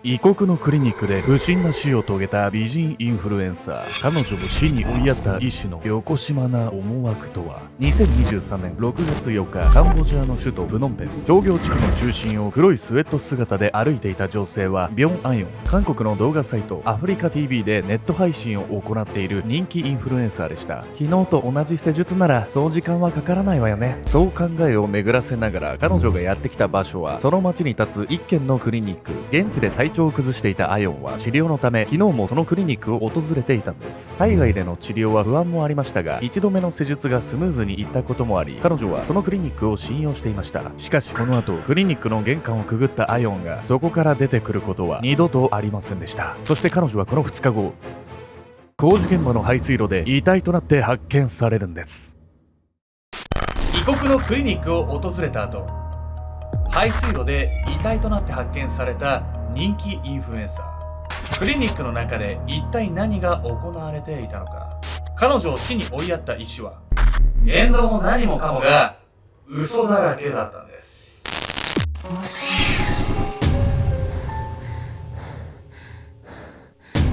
異国のクリニックで不審な死を遂げた美人インフルエンサー。彼女を死に追いやった医師の横島な思惑とは。2023年6月4日、カンボジアの首都プノンペン、商業地区の中心を黒いスウェット姿で歩いていた女性はビョン・アヨン。韓国の動画サイトアフリカ TV でネット配信を行っている人気インフルエンサーでした。昨日と同じ施術ならそう時間はかからないわよね。そう考えを巡らせながら彼女がやってきた場所はその町に立つ一軒のクリニック。現地で体調を崩していたアヨンは治療のため昨日もそのクリニックを訪れていたんです。海外での治療は不安もありましたが、一度目の施術がスムーズにいったこともあり、彼女はそのクリニックを信用していました。しかしこの後、クリニックの玄関をくぐったアヨンがそこから出てくることは二度とありませんでした。そして彼女はこの2日後、工事現場の排水路で遺体となって発見されるんです。異国のクリニックを訪れた後、排水路で遺体となって発見された人気インフルエンサー。クリニックの中で一体何が行われていたのか。彼女を死に追いやった医師は言動も何もかもが嘘だらけだったんです。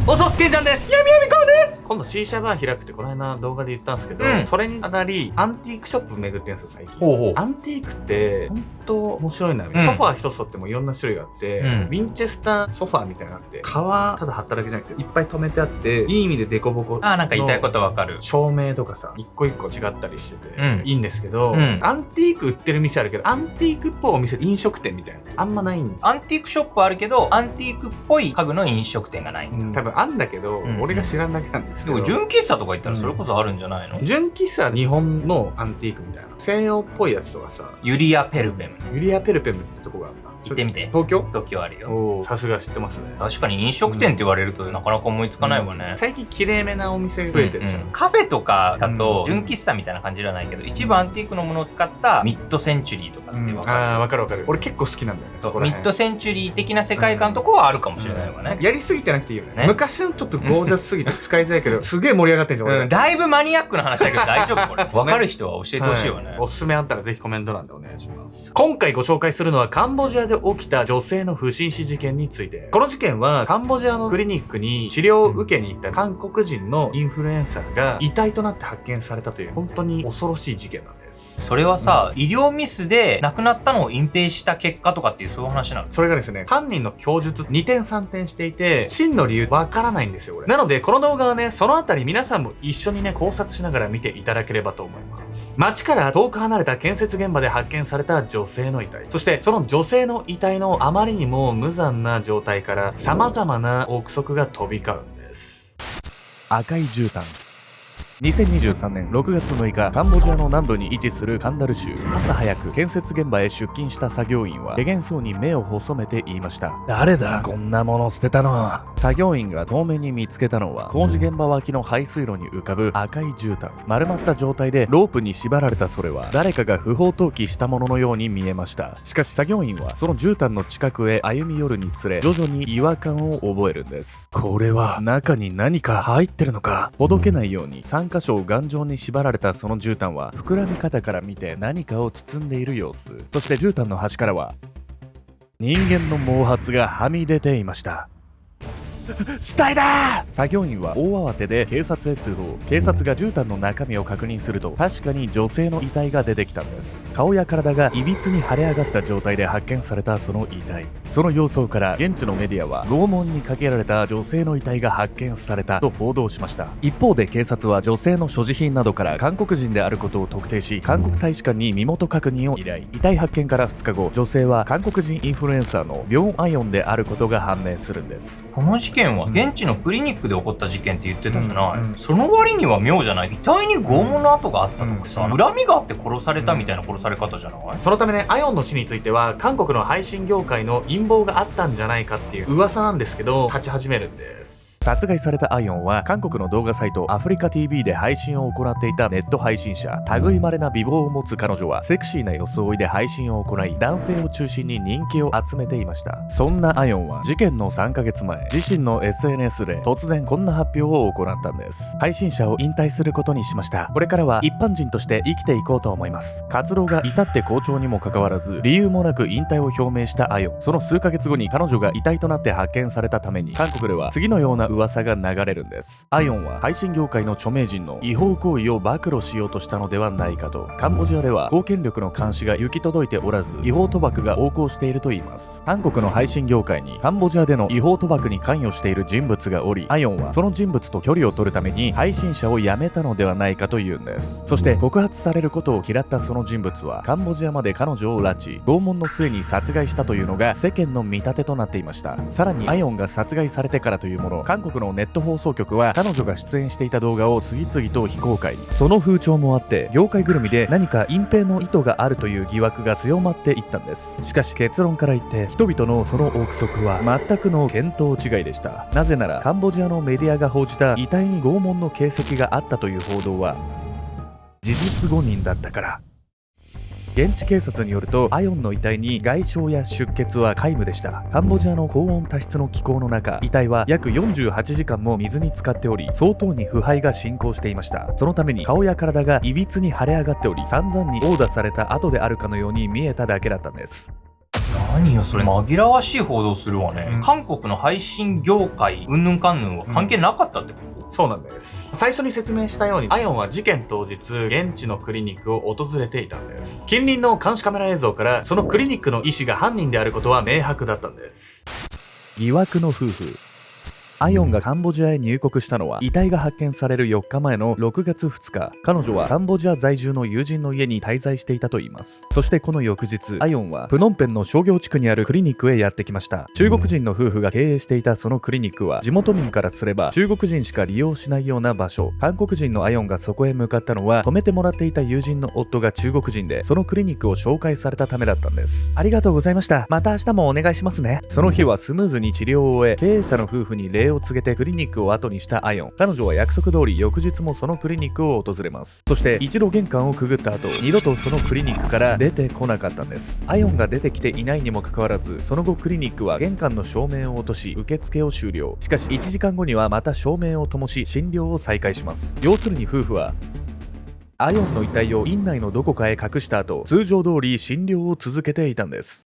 おそすけちゃんです。やみやみこうです。今度 C 社バー開くってこの間動画で言ったんですけど、それにあたりアンティークショップ巡ってんですよ最近。アンティークって本当面白いな、ソファー一つとってもいろんな種類があって、ヴィンチェスターソファーみたいなのがあって、革ただ貼っただけじゃなくていっぱい留めてあって、いい意味でデコボコ。なんか言いたいことわかる。照明とかさ、一個一個違ったりしてて、いいんですけど、アンティーク売ってる店あるけど、アンティークっぽいお店、飲食店みたいなあんまないんで。アンティークショップあるけど、アンティークっぽい家具の飲食店がない。多分あんだけど、俺が知らんだけなんですけど。でも純喫茶とか行ったらそれこそあるんじゃないの？純喫茶は日本のアンティークみたいな。西洋っぽいやつとかさ。ユリア・ペルペム。ユリア・ペルペムってとこがあるな。行ってみて。東京あるよ。さすが知ってますね。確かに飲食店って言われるとなかなか思いつかないわね。最近綺麗めなお店増えてるじゃん。カフェとかだと純喫茶みたいな感じじゃないけど、一部アンティークのものを使ったミッドセンチュリーとかってわかる？わかるわかる。俺結構好きなんだよね。そう、ミッドセンチュリー的な世界観とかはあるかもしれないわね。やりすぎてなくていいよね。昔のちょっとゴージャスすぎて使いづらいけど、すげえ盛り上がってんじゃん俺。だいぶマニアックな話だけど大丈夫これ。わかる人は教えてほしいわね。おすすめあったらぜひコメント欄でお願いします。今回ご紹介するのはカンボジアで起きた女性の不審死事件について。この事件はカンボジアのクリニックに治療を受けに行った韓国人のインフルエンサーが遺体となって発見されたという本当に恐ろしい事件なんです。それはさ、医療ミスで亡くなったのを隠蔽した結果とかっていうそういう話なの？それがですね、犯人の供述2点3点していて、真の理由わからないんですよこれ。なのでこの動画はね、そのあたり皆さんも一緒にね考察しながら見ていただければと思います。街から遠く離れた建設現場で発見された女性の遺体、そしてその女性の遺体のあまりにも無残な状態から様々な憶測が飛び交うんです。赤い絨毯。2023年6月6日、カンボジアの南部に位置するカンダル州。朝早く建設現場へ出勤した作業員は怪げそうに目を細めて言いました。誰だこんなもの捨てたの。作業員が遠目に見つけたのは工事現場脇の排水路に浮かぶ赤い絨毯。丸まった状態でロープに縛られたそれは誰かが不法投棄したもののように見えました。しかし作業員はその絨毯の近くへ歩み寄るにつれ徐々に違和感を覚えるんです。これは中に何か入ってるのか。ほどけないように3箇所を頑丈に縛られたその絨毯は膨らみ方から見て何かを包んでいる様子。そして絨毯の端からは人間の毛髪がはみ出ていました。死体だ。作業員は大慌てで警察へ通報。警察が絨毯の中身を確認すると確かに女性の遺体が出てきたんです。顔や体がいびつに腫れ上がった状態で発見されたその遺体。その様相から現地のメディアは拷問にかけられた女性の遺体が発見されたと報道しました。一方で警察は女性の所持品などから韓国人であることを特定し、韓国大使館に身元確認を依頼。遺体発見から2日後、女性は韓国人インフルエンサーのビョン・アヨンであることが判明するんです。この事件は現地のクリニックで起こった事件って言ってたじゃない、その割には妙じゃない？遺体に拷問の跡があったとかさ、恨みがあって殺されたみたいな殺され方じゃない？そのためね、アヨンの死については韓国の配信業界の陰謀があったんじゃないかっていう噂なんですけど立ち始めるんです。殺害されたアヨンは韓国の動画サイトアフリカ TV で配信を行っていたネット配信者。類いまれな美貌を持つ彼女はセクシーな装いで配信を行い、男性を中心に人気を集めていました。そんなアヨンは事件の3ヶ月前、自身の SNS で突然こんな発表を行ったんです。配信者を引退することにしました。これからは一般人として生きていこうと思います。活動が至って好調にもかかわらず、理由もなく引退を表明したアヨン。その数ヶ月後に彼女が遺体となって発見されたために、韓国では次のような噂が流れるんです。アヨンは配信業界の著名人の違法行為を暴露しようとしたのではないかと。カンボジアでは公権力の監視が行き届いておらず、違法賭博が横行しているといいます。韓国の配信業界にカンボジアでの違法賭博に関与している人物がおり、アヨンはその人物と距離を取るために配信者を辞めたのではないかというんです。そして告発されることを嫌ったその人物はカンボジアまで彼女を拉致、拷問の末に殺害したというのが世間の見立てとなっていました。さらにアヨンが殺害されてからというもの、韓国のネット放送局は彼女が出演していた動画を次々と非公開に。その風潮もあって業界ぐるみで何か隠蔽の意図があるという疑惑が強まっていったんです。しかし結論から言って人々のその憶測は全くの見当違いでした。なぜならカンボジアのメディアが報じた遺体に拷問の形跡があったという報道は事実誤認だったから。現地警察によるとアヨンの遺体に外傷や出血は皆無でした。カンボジアの高温多湿の気候の中、遺体は約48時間も水に浸かっており、相当に腐敗が進行していました。そのために顔や体がいびつに腫れ上がっており、散々に殴打された後であるかのように見えただけだったんです。何よそれ、紛らわしい報道するわね。韓国の配信業界うんぬんかんぬんは関係なかったってこと？そうなんです。最初に説明したように、アヨンは事件当日、現地のクリニックを訪れていたんです。近隣の監視カメラ映像から、そのクリニックの医師が犯人であることは明白だったんです。疑惑の夫婦。アヨンがカンボジアへ入国したのは遺体が発見される4日前の6月2日。彼女はカンボジア在住の友人の家に滞在していたといいます。そしてこの翌日、アヨンはプノンペンの商業地区にあるクリニックへやってきました。中国人の夫婦が経営していたそのクリニックは地元民からすれば中国人しか利用しないような場所。韓国人のアヨンがそこへ向かったのは、泊めてもらっていた友人の夫が中国人で、そのクリニックを紹介されたためだったんです。ありがとうございました。また明日もお願いしますね。その日はスムーズに治療を終え、経営者の夫婦に礼を告げてクリニックを後にしたアヨン。彼女は約束通り翌日もそのクリニックを訪れます。そして一度玄関をくぐった後、二度とそのクリニックから出てこなかったんです。アヨンが出てきていないにもかかわらず、その後クリニックは玄関の照明を落とし受付を終了。しかし1時間後にはまた照明を灯し診療を再開します。要するに夫婦はアヨンの遺体を院内のどこかへ隠した後、通常通り診療を続けていたんです。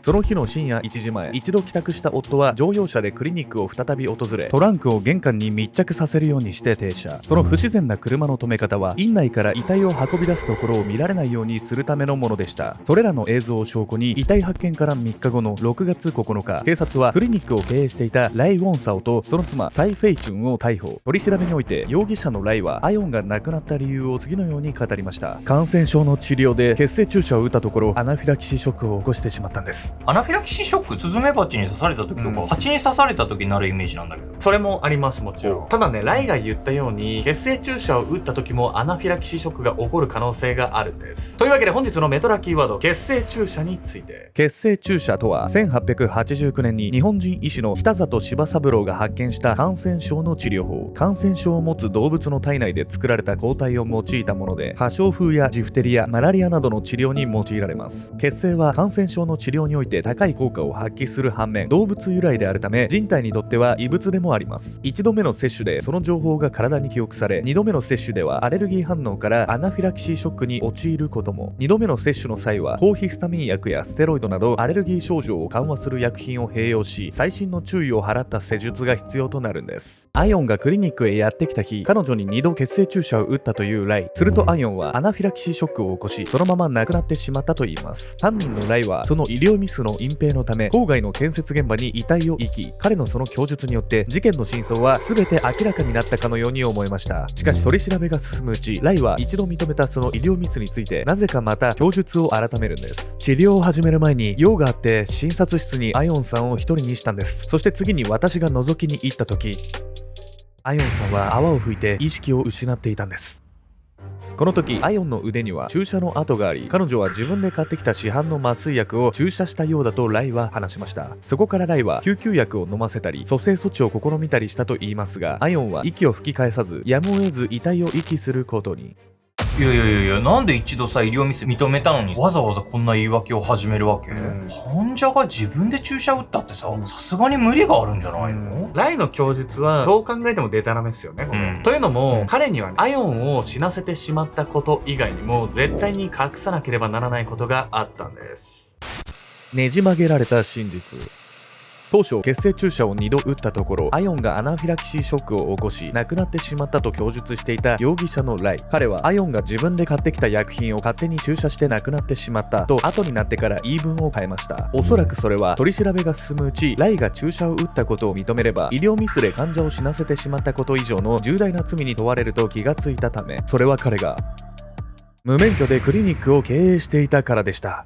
その日の深夜1時前、一度帰宅した夫は乗用車でクリニックを再び訪れ、トランクを玄関に密着させるようにして停車。その不自然な車の止め方は、院内から遺体を運び出すところを見られないようにするためのものでした。それらの映像を証拠に、遺体発見から3日後の6月9日、警察はクリニックを経営していたライ・ウォンサオとその妻サイ・フェイチュンを逮捕。取り調べにおいて、容疑者のライはアヨンが亡くなった理由を次のように語りました。感染症の治療で血清注射を打ったところ、アナフィラキシーショックを起こしてしまったんです。アナフィラキシーショック、スズメバチに刺された時とか、蜂に刺された時になるイメージなんだけど。それもあります、もちろん。ただね、ライが言ったように、血清注射を打った時もアナフィラキシーショックが起こる可能性があるんです。というわけで本日のメトラキーワード、血清注射について。血清注射とは、1889年に日本人医師の北里柴三郎が発見した感染症の治療法。感染症を持つ動物の体内で作られた抗体を用いたもので、破傷風やジフテリア、マラリアなどの治療に用いられます。血清は感染症の治療において高い効果を発揮する反面、動物由来であるため人体にとっては異物でもあります。1度目の摂取でその情報が体に記憶され、2度目の摂取ではアレルギー反応からアナフィラキシーショックに陥ることも。2度目の摂取の際は抗ヒスタミン薬やステロイドなどアレルギー症状を緩和する薬品を併用し、細心の注意を払った施術が必要となるんです。アヨンがクリニックへやってきた日、彼女に2度血清注射を打ったというライ。するとアヨンはアナフィラキシーショックを起こし、そのまま亡くなってしまったといいます。犯人のライはその医療ミスの隠蔽のため郊外の建設現場に遺体を遺棄。彼のその供述によって事件の真相は全て明らかになったかのように思えました。しかし取り調べが進むうち、ライは一度認めたその医療ミスについてなぜかまた供述を改めるんです。治療を始める前に用があって診察室にアヨンさんを一人にしたんです。そして次に私が覗きに行った時、アヨンさんは泡を吹いて意識を失っていたんです。この時アヨンの腕には注射の跡があり、彼女は自分で買ってきた市販の麻酔薬を注射したようだとライは話しました。そこからライは救急薬を飲ませたり蘇生措置を試みたりしたと言いますが、アヨンは息を吹き返さずやむを得ず遺体を遺棄することに。いや、なんで一度さ、医療ミス認めたのに、わざわざこんな言い訳を始めるわけ？患者が自分で注射打ったってさ、さすがに無理があるんじゃないの？ライの供述は、どう考えてもデタラメですよね。というのも、彼にはアヨンを死なせてしまったこと以外にも、絶対に隠さなければならないことがあったんです。ねじ曲げられた真実。当初血清注射を2度打ったところ、アヨンがアナフィラキシーショックを起こし亡くなってしまったと供述していた容疑者のライ。彼はアヨンが自分で買ってきた薬品を勝手に注射して亡くなってしまったと後になってから言い分を変えました。おそらくそれは取り調べが進むうち、ライが注射を打ったことを認めれば医療ミスで患者を死なせてしまったこと以上の重大な罪に問われると気がついたため、それは彼が無免許でクリニックを経営していたからでした。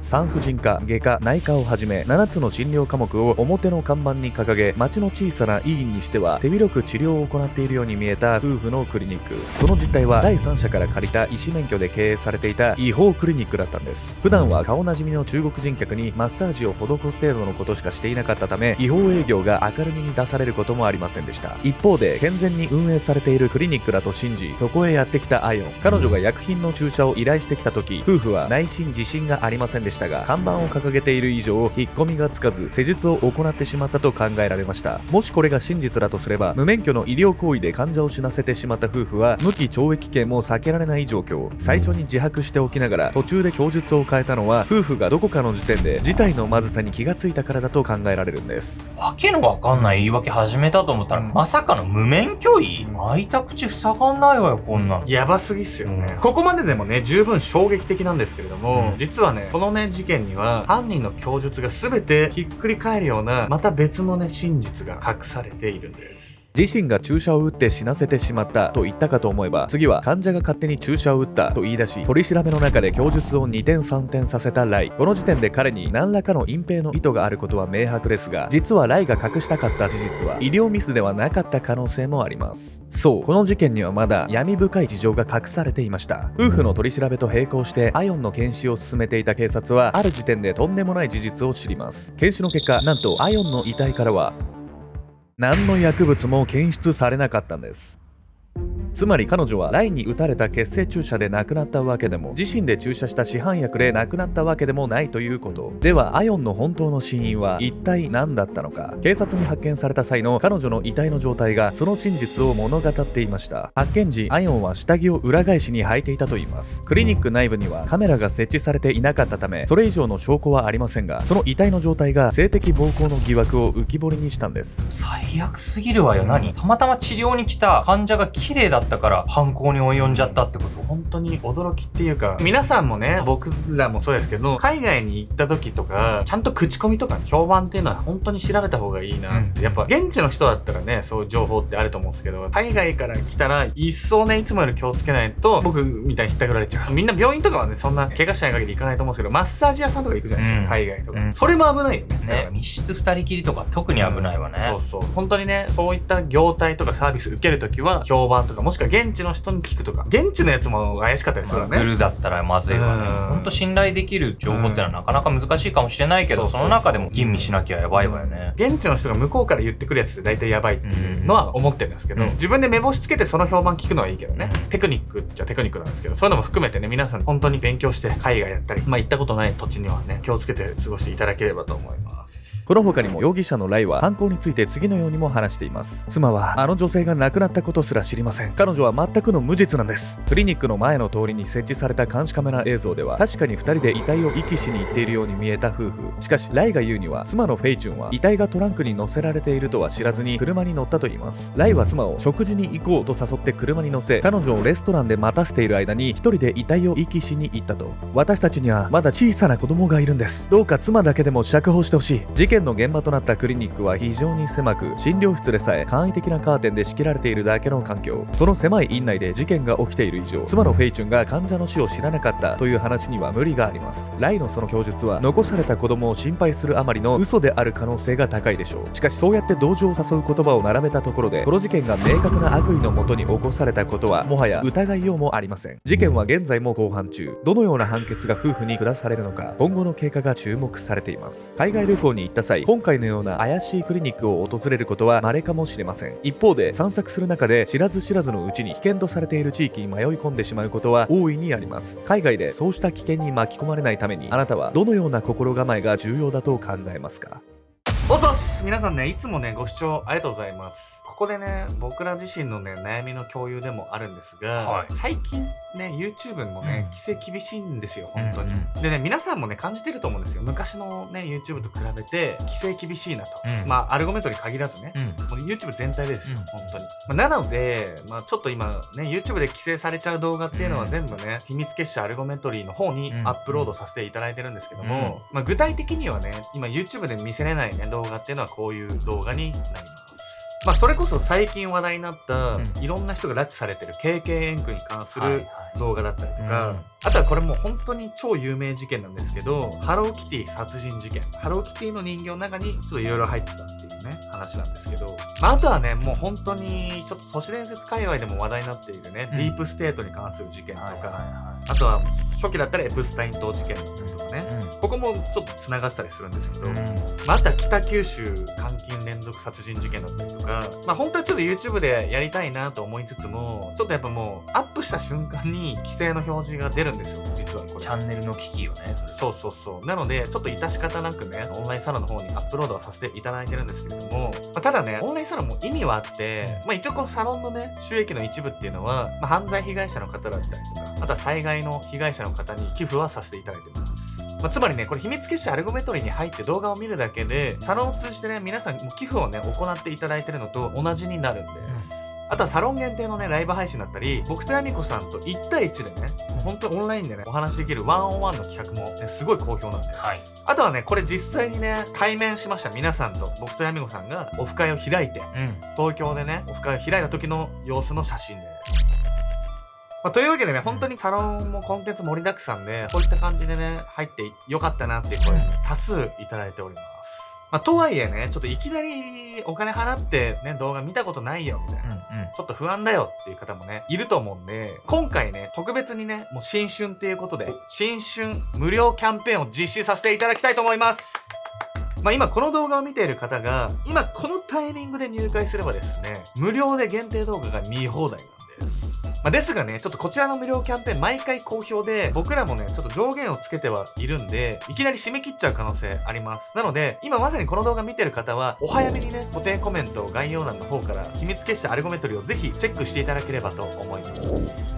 産婦人科、外科、内科をはじめ7つの診療科目を表の看板に掲げ、町の小さな医院にしては手広く治療を行っているように見えた夫婦のクリニック。その実態は第三者から借りた医師免許で経営されていた違法クリニックだったんです。普段は顔なじみの中国人客にマッサージを施す程度のことしかしていなかったため、違法営業が明るみに出されることもありませんでした。一方で健全に運営されているクリニックだと信じ、そこへやってきたアヨン。彼女が薬品の注射を依頼してきた時、夫婦は内心自信がありませんでしたが、看板を掲げている以上引っ込みがつかず施術を行ってしまったと考えられました。もしこれが真実だとすれば、無免許の医療行為で患者を死なせてしまった夫婦は無期懲役刑も避けられない状況。最初に自白しておきながら途中で供述を変えたのは、夫婦がどこかの時点で事態のまずさに気がついたからだと考えられるんです。わけのわかんない言い訳始めたと思ったら、まさかの無免許医？開いた口塞がんないわよ、こんなの。やばすぎっすよね。ここまででもね、十分衝撃的なんですけれども、実はね、このね、事件には犯人の供述が全てひっくり返るような、また別のね、真実が隠されているんです。自身が注射を打って死なせてしまったと言ったかと思えば、次は患者が勝手に注射を打ったと言い出し、取り調べの中で供述を二転三転させたライ。この時点で彼に何らかの隠蔽の意図があることは明白ですが、実はライが隠したかった事実は医療ミスではなかった可能性もあります。そう、この事件にはまだ闇深い事情が隠されていました。夫婦の取り調べと並行してアヨンの検視を進めていた警察は、ある時点でとんでもない事実を知ります。検視の結果、なんとアヨンの遺体からは何の薬物も検出されなかったんです。つまり彼女はライに打たれた血清注射で亡くなったわけでも、自身で注射した市販薬で亡くなったわけでもないということ。ではアヨンの本当の死因は一体何だったのか。警察に発見された際の彼女の遺体の状態がその真実を物語っていました。発見時、アヨンは下着を裏返しに履いていたといいます。クリニック内部にはカメラが設置されていなかったため、それ以上の証拠はありませんが、その遺体の状態が性的暴行の疑惑を浮き彫りにしたんです。最悪すぎるわよ。何？たまたま治療に来た患者が綺麗だったから犯行に及んじゃったってこと？本当に驚きっていうか、皆さんもね、僕らもそうですけど、海外に行った時とか、ちゃんと口コミとか評判っていうのは本当に調べた方がいいなって、やっぱ現地の人だったらね、そういう情報ってあると思うんですけど、海外から来たら一層ね、いつもより気をつけないと、僕みたいにひったくられちゃう。みんな病院とかはね、そんな怪我しない限り行かないと思うんですけど、マッサージ屋さんとか行くじゃないですか、海外とか。それも危ないよね。密室二人きりとか特に危ないわね。そうそう。本当にね、そういった業態とかサービス受けるときは、評判とか、もしくは現地の人に聞くとか、現地のやつも怪しかったりするよね。グルだったらまずいわね。ほんと信頼できる情報ってのはなかなか難しいかもしれないけど、その中でも吟味しなきゃやばいわよね。現地の人が向こうから言ってくるやつって大体やばいっていうのは思ってるんですけど、自分で目星つけてその評判聞くのはいいけどね。テクニックっちゃテクニックなんですけど、そういうのも含めてね、皆さん本当に勉強して海外やったり、行ったことない土地にはね、気をつけて過ごしていただければと思います。この他にも容疑者のライは犯行について次のようにも話しています。妻はあの女性が亡くなったことすら知りません。彼女は全くの無実なんです。クリニックの前の通りに設置された監視カメラ映像では確かに2人で遺体を遺棄しに行っているように見えた夫婦。しかしライが言うには、妻のフェイチュンは遺体がトランクに乗せられているとは知らずに車に乗ったと言います。ライは妻を食事に行こうと誘って車に乗せ、彼女をレストランで待たせている間に一人で遺体を遺棄しに行ったと。私たちにはまだ小さな子供がいるんです。どうか妻だけでも釈放してほしい。事件件の現場となったクリニックは非常に狭く、診療室でさえ簡易的なカーテンで仕切られているだけの環境。その狭い院内で事件が起きている以上、妻のフェイチュンが患者の死を知らなかったという話には無理があります。ライのその供述は残された子供を心配するあまりの嘘である可能性が高いでしょう。しかしそうやって同情を誘う言葉を並べたところで、この事件が明確な悪意のもとに起こされたことはもはや疑いようもありません。事件は現在も公判中。どのような判決が夫婦に下されるのか、今後の経過が注目されています。海外旅行に行った際、今回のような怪しいクリニックを訪れることは稀かもしれません。一方で散策する中で知らず知らずのうちに危険とされている地域に迷い込んでしまうことは大いにあります。海外でそうした危険に巻き込まれないために、あなたはどのような心構えが重要だと考えますか？おっそっす。皆さんね、いつもね、ご視聴ありがとうございます。ここでね、僕ら自身のね、悩みの共有でもあるんですが、はい、最近ね、YouTube もね、規制厳しいんですよ、本当に。でね、皆さんもね、感じてると思うんですよ。昔のね、YouTube と比べて、規制厳しいなと。まあ、アルゴメトリ限らずね、もう YouTube 全体でですよ、本当に。なので、まあ、ちょっと今、ね、YouTube で規制されちゃう動画っていうのは全部ね、秘密結社アルゴメトリの方にアップロードさせていただいてるんですけども、まあ、具体的にはね、今 YouTube で見せれないね、動画っていうのはこういう動画になります。まあそれこそ最近話題になったいろんな人が拉致されてる KK 円区に関する動画だったりとか、あとはこれもう本当に超有名事件なんですけど、ハローキティ殺人事件。ハローキティの人形の中にちょっといろいろ入ってたっていうね、話なんですけど、まあ、あとはね、もう本当にちょっと都市伝説界隈でも話題になっているね、ディープステートに関する事件とか、あとは初期だったらエプスタイン島事件とかね、ここもちょっと繋がってたりするんですけど、まあ、あとは北九州監禁連続殺人事件だったりとか、まあ本当はちょっと YouTube でやりたいなと思いつつも、ちょっとやっぱもうアップした瞬間に規制の表示が出るんですよ、実はこれ。チャンネルの機器をね。そうそうそう。なので、ちょっと致し方なくね、オンラインサロンの方にアップロードはさせていただいてるんですけれども、まあ、ただね、オンラインサロンも意味はあって、まあ一応このサロンのね、収益の一部っていうのは、まあ犯罪被害者の方だったりとか、あとは災害の被害者の方に寄付はさせていただいてます。まあ、つまりね、これ秘密結社アルゴメトリに入って動画を見るだけで、サロンを通じてね、皆さんも寄付をね、行っていただいてるのと同じになるんです。あとはサロン限定のね、ライブ配信だったり、僕とヤミコさんと1対1でね、本当オンラインでね、お話できるワンオンワンの企画もね、すごい好評なんです。あとはね、これ実際にね、対面しました皆さんと、僕とヤミコさんがオフ会を開いて、東京でね、オフ会を開いた時の様子の写真です。まあ、というわけでね、本当にサロンもコンテンツ盛りだくさんで、こういった感じでね、入ってよかったなっていう声、多数いただいております。まあ、とはいえね、ちょっといきなりお金払ってね、動画見たことないよ、みたいな。ちょっと不安だよっていう方もね、いると思うんで、今回ね、特別にね、もう新春っていうことで、新春無料キャンペーンを実施させていただきたいと思います。まあ今この動画を見ている方が、今このタイミングで入会すればですね、無料で限定動画が見放題なんです。まあ、ですがね、ちょっとこちらの無料キャンペーン毎回好評で、僕らもね、ちょっと上限をつけてはいるんで、いきなり締め切っちゃう可能性あります。なので、今まさにこの動画見てる方は、お早めにね、固定コメント概要欄の方から、秘密結社アルゴメトリをぜひチェックしていただければと思います。